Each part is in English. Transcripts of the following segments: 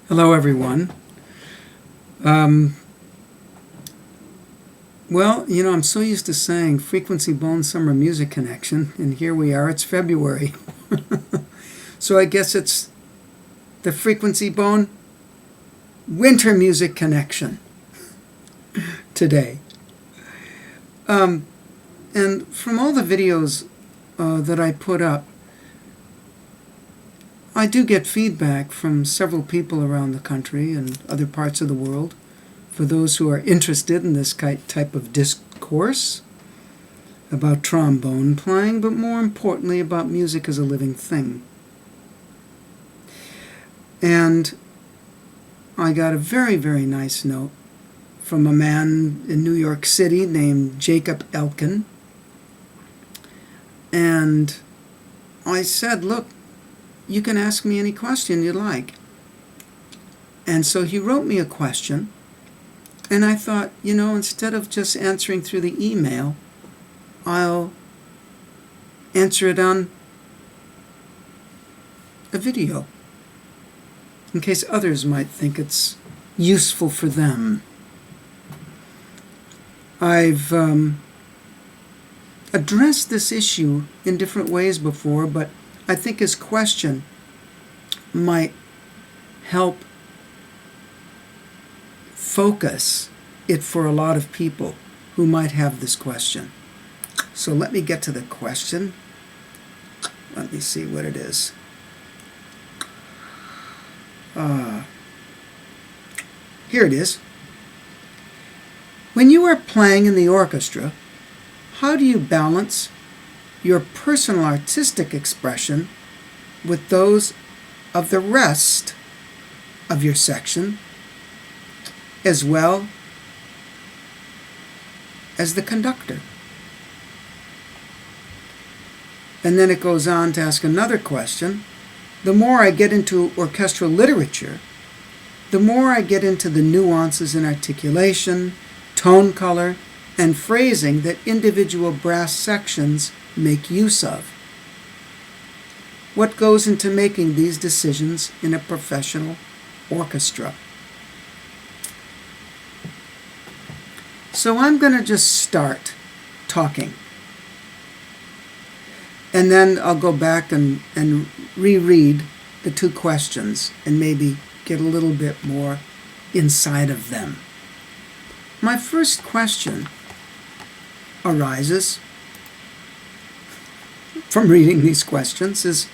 Hello, everyone. Um, I'm so used to saying Frequency Bone Summer Music Connection, and here we are, it's February. So I guess it's the Frequency Bone Winter Music Connection today. And from all the videos that I put up, I do get feedback from several people around the country and other parts of the world for those who are interested in this type of discourse about trombone playing, but more importantly about music as a living thing. And I got a very, very nice note from a man in New York City named Jacob Elkin. And I said, look, you can ask me any question you like. And so he wrote me a question, and I thought, instead of just answering through the email, I'll answer it on a video, in case others might think it's useful for them. I've addressed this issue in different ways before, but I think his question might help focus it for a lot of people who might have this question. So let me get to the question. Let me see what it is. Here it is. When you are playing in the orchestra, how do you balance your personal artistic expression with those of the rest of your section, as well as the conductor? And then it goes on to ask another question. The more I get into orchestral literature, the more I get into the nuances in articulation, tone color, and phrasing that individual brass sections make use of. What goes into making these decisions in a professional orchestra? So I'm going to just start talking. And then I'll go back and reread the two questions and maybe get a little bit more inside of them. My first question arises from reading these questions is,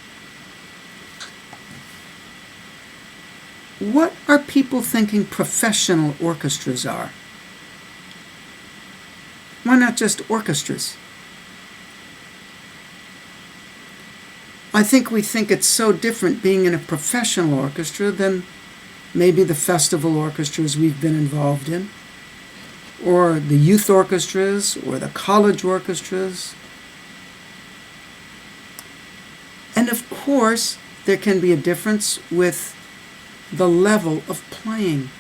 what are people thinking professional orchestras are? Why not just orchestras? I think we think it's so different being in a professional orchestra than maybe the festival orchestras we've been involved in, or the youth orchestras, or the college orchestras. And of course, there can be a difference with the level of playing.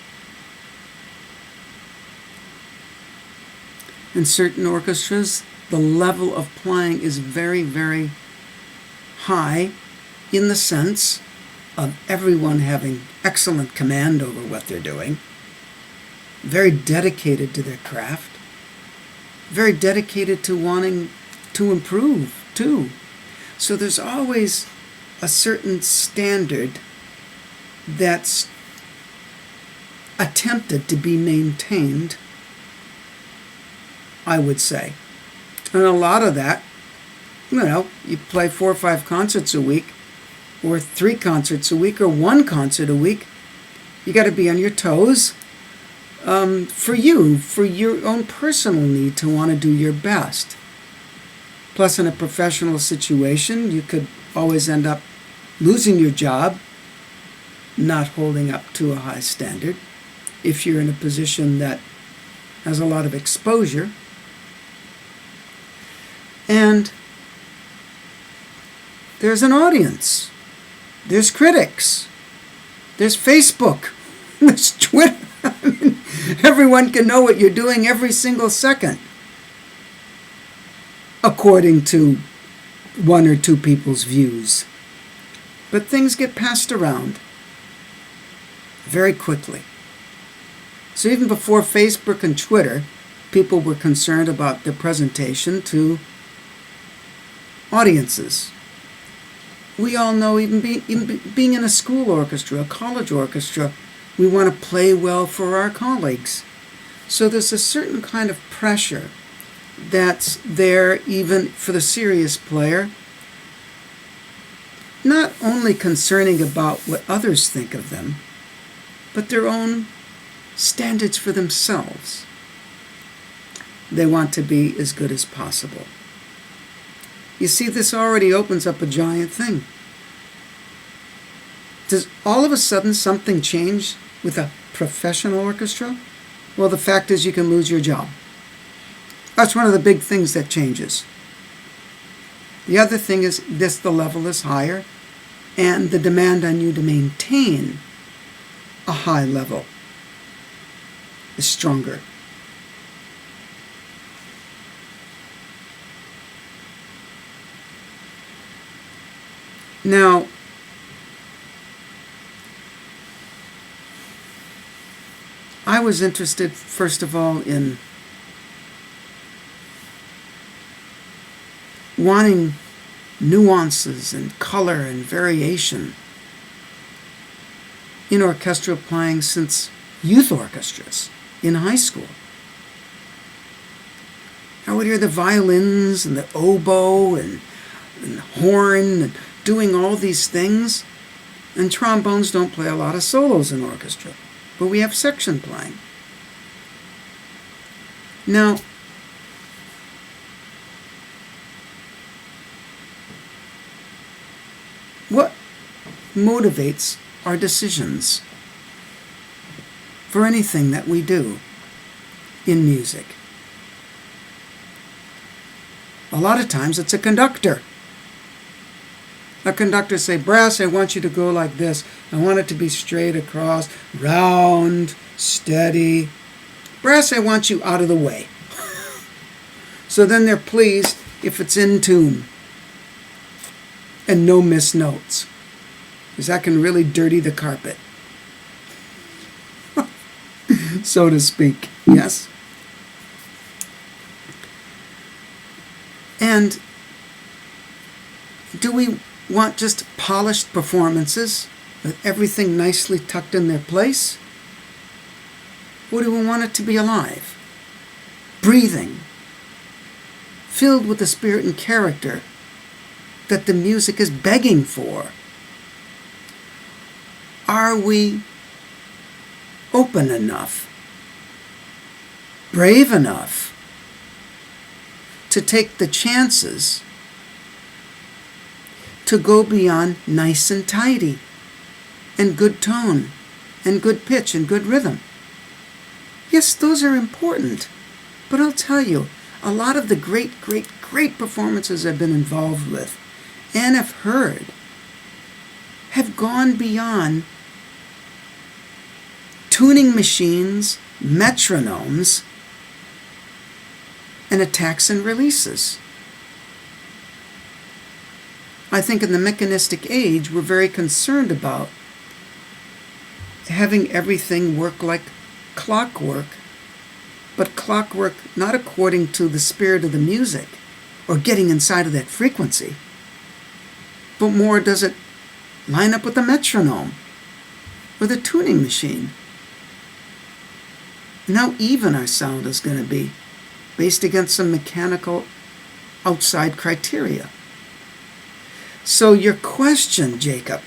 In certain orchestras, the level of playing is very, very high in the sense of everyone having excellent command over what they're doing, very dedicated to their craft, very dedicated to wanting to improve too. So there's always a certain standard that's attempted to be maintained, I would say. And a lot of that, you play 4 or 5 concerts a week, or 3 concerts a week, or 1 concert a week. You got to be on your toes for your own personal need to want to do your best. Plus, in a professional situation, you could always end up losing your job, not holding up to a high standard, if you're in a position that has a lot of exposure. And there's an audience. There's critics. There's Facebook. There's Twitter. Everyone can know what you're doing every single second, according to 1 or 2 people's views. But things get passed around. very quickly. So even before Facebook and Twitter, people were concerned about their presentation to audiences. We all know, even being in a school orchestra, a college orchestra, we want to play well for our colleagues. So there's a certain kind of pressure that's there even for the serious player, not only concerning about what others think of them, but their own standards for themselves. They want to be as good as possible. You see, this already opens up a giant thing. Does all of a sudden something change with a professional orchestra? Well, the fact is you can lose your job. That's one of the big things that changes. The other thing is the level is higher, and the demand on you to maintain a high level is stronger. Now, I was interested, first of all, in wanting nuances and color and variation in orchestral playing since youth orchestras in high school. I would hear the violins and the oboe and the horn and doing all these things, and trombones don't play a lot of solos in orchestra, but we have section playing. Now, what motivates our decisions for anything that we do in music? A lot of times it's a conductor. A conductor say, brass, I want you to go like this. I want it to be straight across, round, steady. Brass, I want you out of the way. So then they're pleased if it's in tune and no missed notes, because that can really dirty the carpet, so to speak. Yes. And do we want just polished performances with everything nicely tucked in their place? Or do we want it to be alive, breathing, filled with the spirit and character that the music is begging for? Are we open enough, brave enough to take the chances to go beyond nice and tidy and good tone and good pitch and good rhythm? Yes, those are important, but I'll tell you, a lot of the great performances I've been involved with and have heard have gone beyond tuning machines, metronomes, and attacks and releases. I think in the mechanistic age, we're very concerned about having everything work like clockwork, but clockwork not according to the spirit of the music or getting inside of that frequency, but more does it line up with the metronome or the tuning machine. And how even our sound is going to be based against some mechanical outside criteria. So your question, Jacob,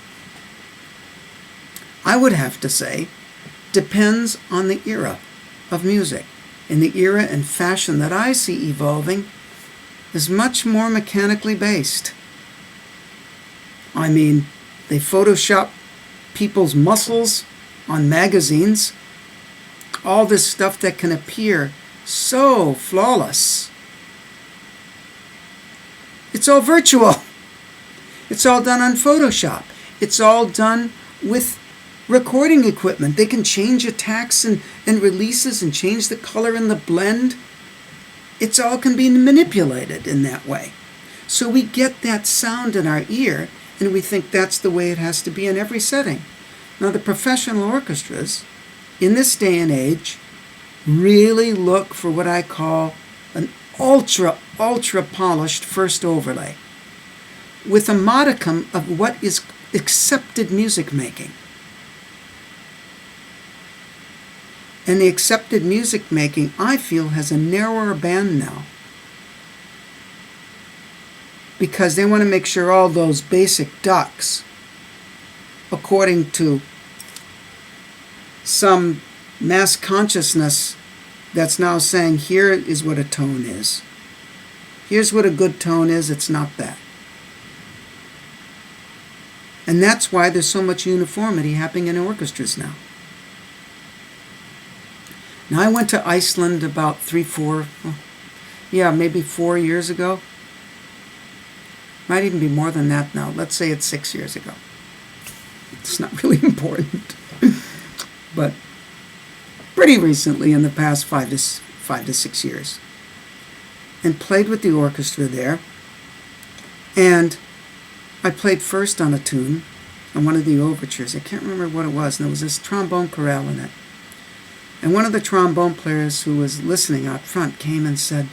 I would have to say, depends on the era of music. And the era and fashion that I see evolving is much more mechanically based. I mean, they Photoshop people's muscles on magazines, all this stuff that can appear so flawless. It's all virtual. It's all done on Photoshop. It's all done with recording equipment. They can change attacks and releases and change the color and the blend. It's all can be manipulated in that way. So we get that sound in our ear and we think that's the way it has to be in every setting. Now, the professional orchestras, in this day and age, really look for what I call an ultra polished first overlay, with a modicum of what is accepted music making. And the accepted music making, I feel, has a narrower band now, because they want to make sure all those basic ducks, according to some mass consciousness that's now saying, here is what a tone is. Here's what a good tone is. It's not that. And that's why there's so much uniformity happening in orchestras now. Now, I went to Iceland about maybe 4 years ago. Might even be more than that now. Let's say it's 6 years ago. It's not really important. But pretty recently, in the past 5 to 6 years. And played with the orchestra there. And I played first on a tune, on one of the overtures. I can't remember what it was. And there was this trombone chorale in it. And one of the trombone players who was listening out front came and said,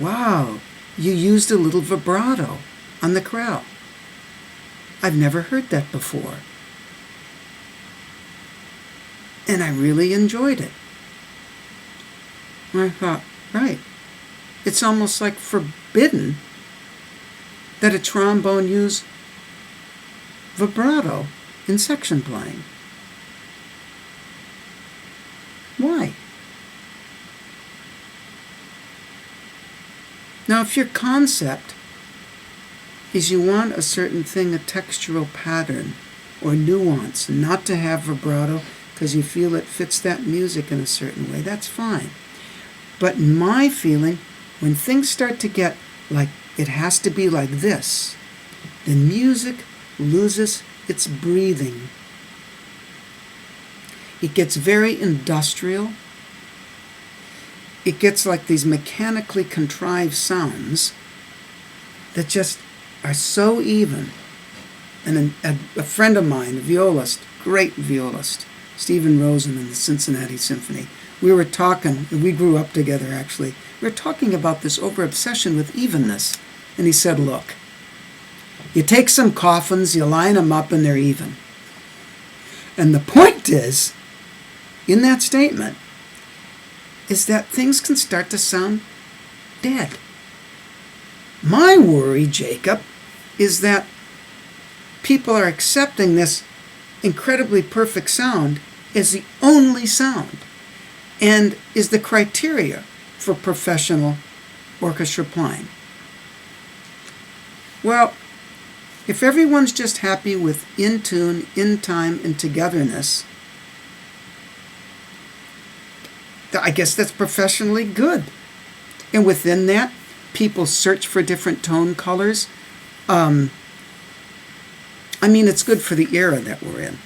"Wow, you used a little vibrato on the chorale. I've never heard that before." And I really enjoyed it. And I thought, right, it's almost like forbidden that a trombone use vibrato in section playing. Why? Now, if your concept is you want a certain thing, a textural pattern or nuance, not to have vibrato because you feel it fits that music in a certain way, that's fine. But in my feeling, when things start to get like it has to be like this, then music loses its breathing. It gets very industrial. It gets like these mechanically contrived sounds that just are so even. And a friend of mine, a violist, great violist, Stephen Rosen in the Cincinnati Symphony, we were talking, and we grew up together actually, we were talking about this over-obsession with evenness. And he said, look, you take some coffins, you line them up, and they're even. And the point is, in that statement, is that things can start to sound dead. My worry, Jacob, is that people are accepting this incredibly perfect sound as the only sound and is the criteria for professional orchestra playing. Well, if everyone's just happy with in tune, in time, and togetherness, I guess that's professionally good. And within that, people search for different tone colors. It's good for the era that we're in.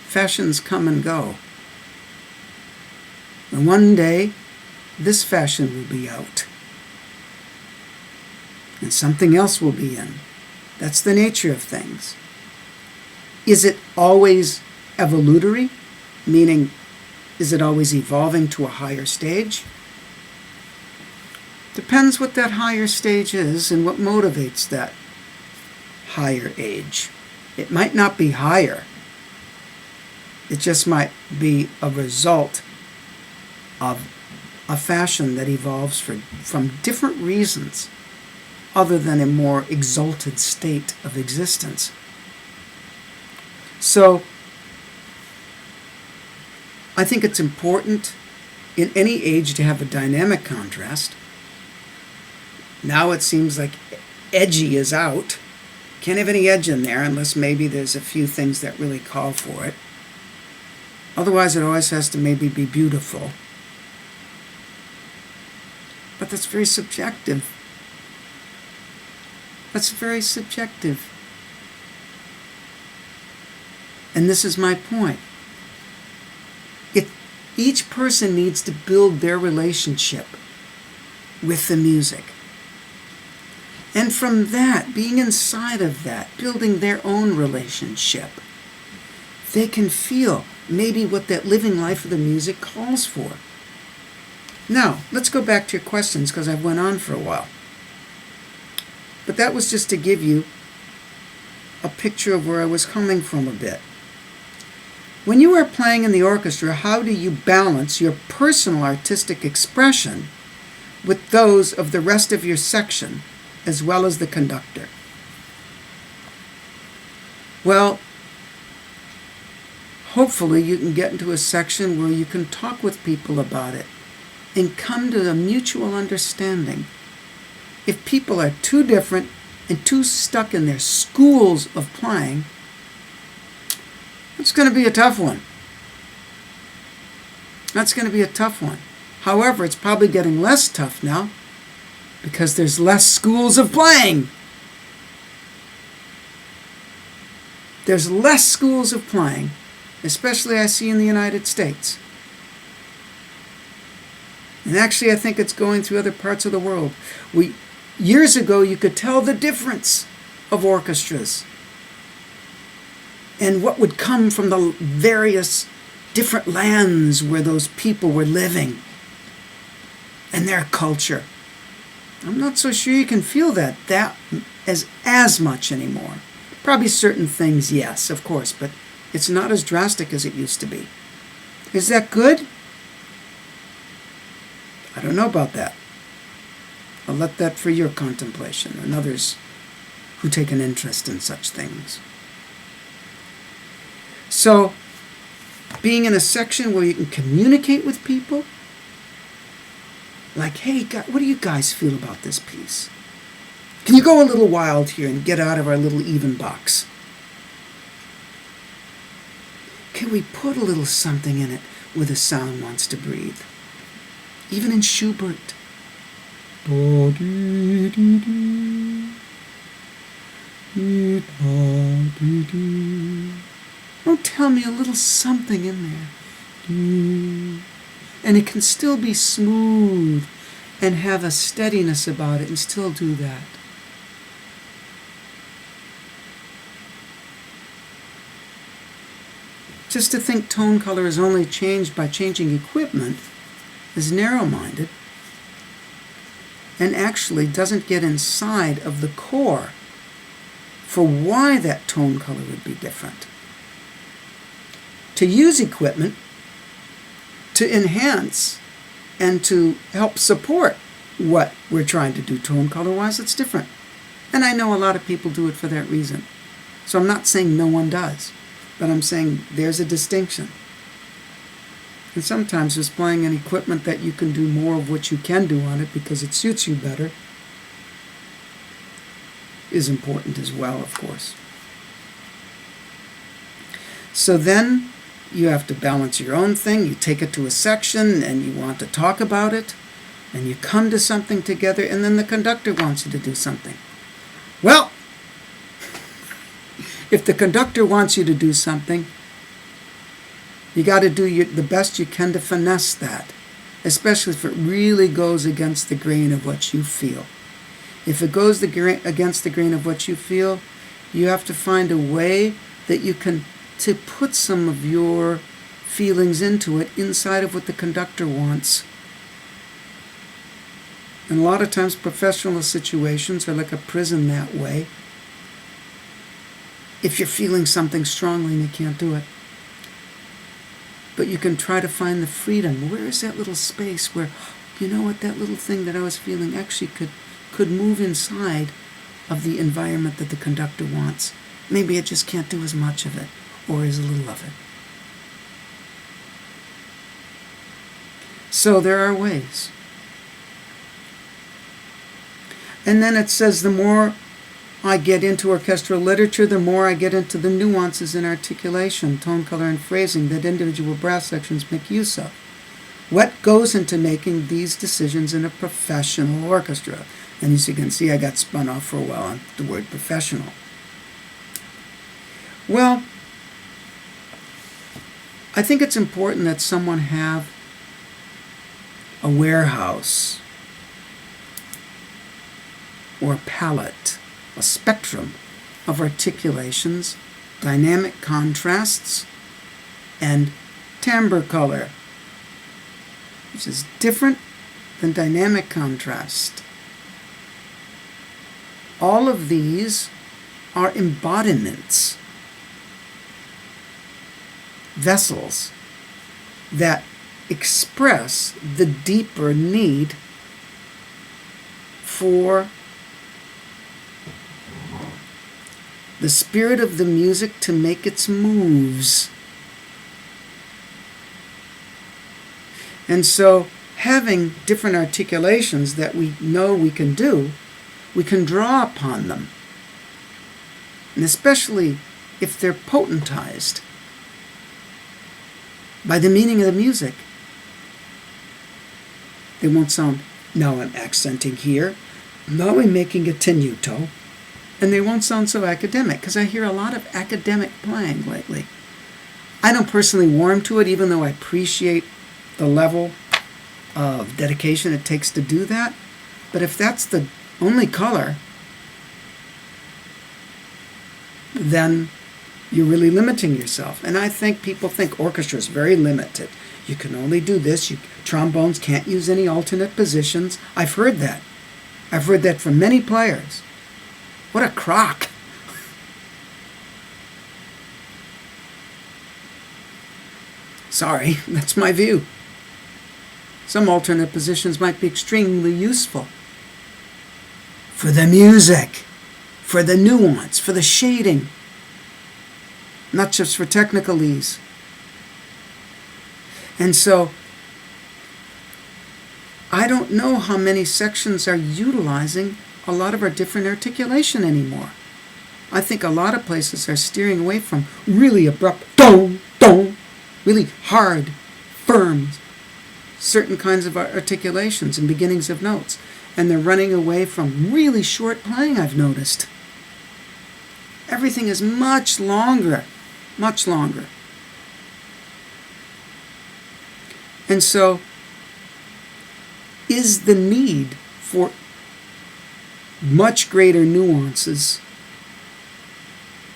Fashions come and go. And one day, this fashion will be out. And something else will be in. That's the nature of things. Is it always evolutionary? Meaning, is it always evolving to a higher stage? Depends what that higher stage is and what motivates that higher age. It might not be higher. It just might be a result of a fashion that evolves from different reasons other than a more exalted state of existence. So, I think it's important in any age to have a dynamic contrast. Now it seems like edgy is out. Can't have any edge in there unless maybe there's a few things that really call for it. Otherwise, it always has to maybe be beautiful. But that's very subjective. That's very subjective. And this is my point. Each person needs to build their relationship with the music. And from that, being inside of that, building their own relationship, they can feel maybe what that living life of the music calls for. Now, let's go back to your questions because I've went on for a while. But that was just to give you a picture of where I was coming from a bit. When you are playing in the orchestra, how do you balance your personal artistic expression with those of the rest of your section, as well as the conductor? Well, hopefully you can get into a section where you can talk with people about it and come to a mutual understanding. If people are too different and too stuck in their schools of playing, it's going to be a tough one. That's going to be a tough one. However, it's probably getting less tough now because there's less schools of playing. There's less schools of playing, especially I see in the United States. And actually, I think it's going through other parts of the world. Years ago, you could tell the difference of orchestras and what would come from the various different lands where those people were living and their culture. I'm not so sure you can feel that as much anymore. Probably certain things, yes, of course, but it's not as drastic as it used to be. Is that good? I don't know about that. I'll let that for your contemplation and others who take an interest in such things. So, being in a section where you can communicate with people, like, hey, what do you guys feel about this piece? Can you go a little wild here and get out of our little even box? Can we put a little something in it where the sound wants to breathe? Even in Schubert. Oh, tell me a little something in there. And it can still be smooth and have a steadiness about it and still do that. Just to think tone color is only changed by changing equipment is narrow-minded and actually doesn't get inside of the core for why that tone color would be different. To use equipment to enhance and to help support what we're trying to do tone color-wise, it's different. And I know a lot of people do it for that reason. So I'm not saying no one does, but I'm saying there's a distinction. And sometimes just playing an equipment that you can do more of what you can do on it because it suits you better is important as well, of course. So then you have to balance your own thing. You take it to a section and you want to talk about it and you come to something together and then the conductor wants you to do something. Well, if the conductor wants you to do something, you got to do the best you can to finesse that, especially if it really goes against the grain of what you feel. If it goes against the grain of what you feel, you have to find a way that you can to put some of your feelings into it inside of what the conductor wants. And a lot of times professional situations are like a prison that way. If you're feeling something strongly and you can't do it. But you can try to find the freedom. Where is that little space where, you know what, that little thing that I was feeling actually could move inside of the environment that the conductor wants. Maybe I just can't do as much of it, or as little of it. So there are ways. And then it says the more I get into orchestral literature, the more I get into the nuances in articulation, tone, color, and phrasing that individual brass sections make use of. What goes into making these decisions in a professional orchestra? And as you can see, I got spun off for a while on the word professional. Well, I think it's important that someone have a warehouse or palette, a spectrum of articulations, dynamic contrasts, and timbre color, which is different than dynamic contrast. All of these are embodiments, vessels that express the deeper need for the spirit of the music to make its moves. And so, having different articulations that we know we can do, we can draw upon them. And especially if they're potentized by the meaning of the music. They won't sound, now I'm accenting here, now I'm making a tenuto, and they won't sound so academic, because I hear a lot of academic playing lately. I don't personally warm to it, even though I appreciate the level of dedication it takes to do that. But if that's the only color, then you're really limiting yourself. And I think people think orchestra is very limited. You can only do this. Trombones can't use any alternate positions. I've heard that. I've heard that from many players. What a crock. Sorry, that's my view. Some alternate positions might be extremely useful for the music, for the nuance, for the shading, not just for technical ease. And so, I don't know how many sections are utilizing a lot of our different articulation anymore. I think a lot of places are steering away from really abrupt, dong, dong, really hard, firm, certain kinds of articulations and beginnings of notes. And they're running away from really short playing, I've noticed. Everything is much longer, much longer. And so, is the need for much greater nuances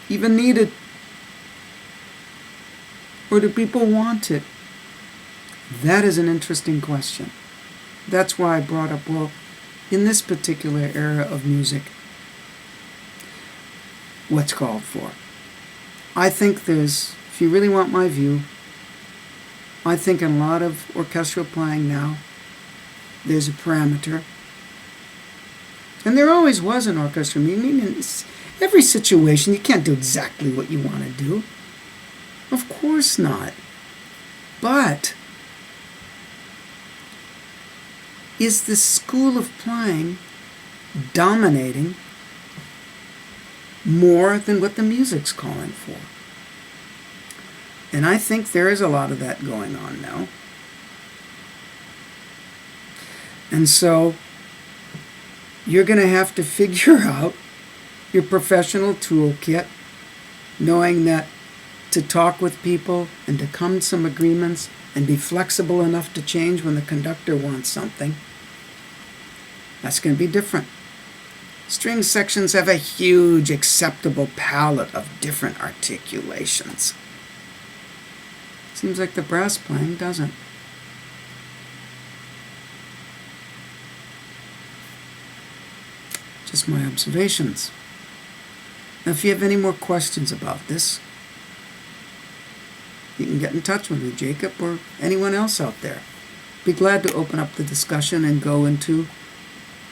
even needed? Or do people want it? That is an interesting question. That's why I brought up, well, in this particular era of music, what's called for? I think there's, if you really want my view, I think in a lot of orchestral playing now, there's a parameter. And there always was an orchestra. I mean, in every situation, you can't do exactly what you want to do. Of course not. But is the school of playing dominating more than what the music's calling for? And I think there is a lot of that going on now. And so you're going to have to figure out your professional toolkit, knowing that to talk with people and to come to some agreements and be flexible enough to change when the conductor wants something, that's going to be different. String sections have a huge acceptable palette of different articulations. Seems like the brass playing doesn't. Just my observations. Now, if you have any more questions about this, you can get in touch with me, Jacob, or anyone else out there. Be glad to open up the discussion and go into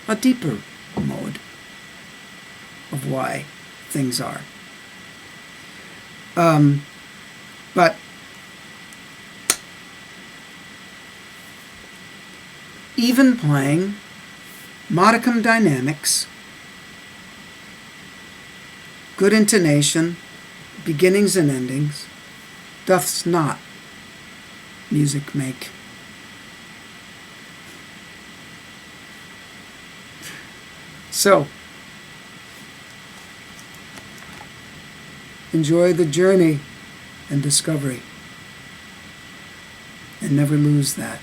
a deeper mode of why things are. But even playing, modicum dynamics, good intonation, beginnings and endings, doth not music make. So, enjoy the journey and discovery, and never lose that.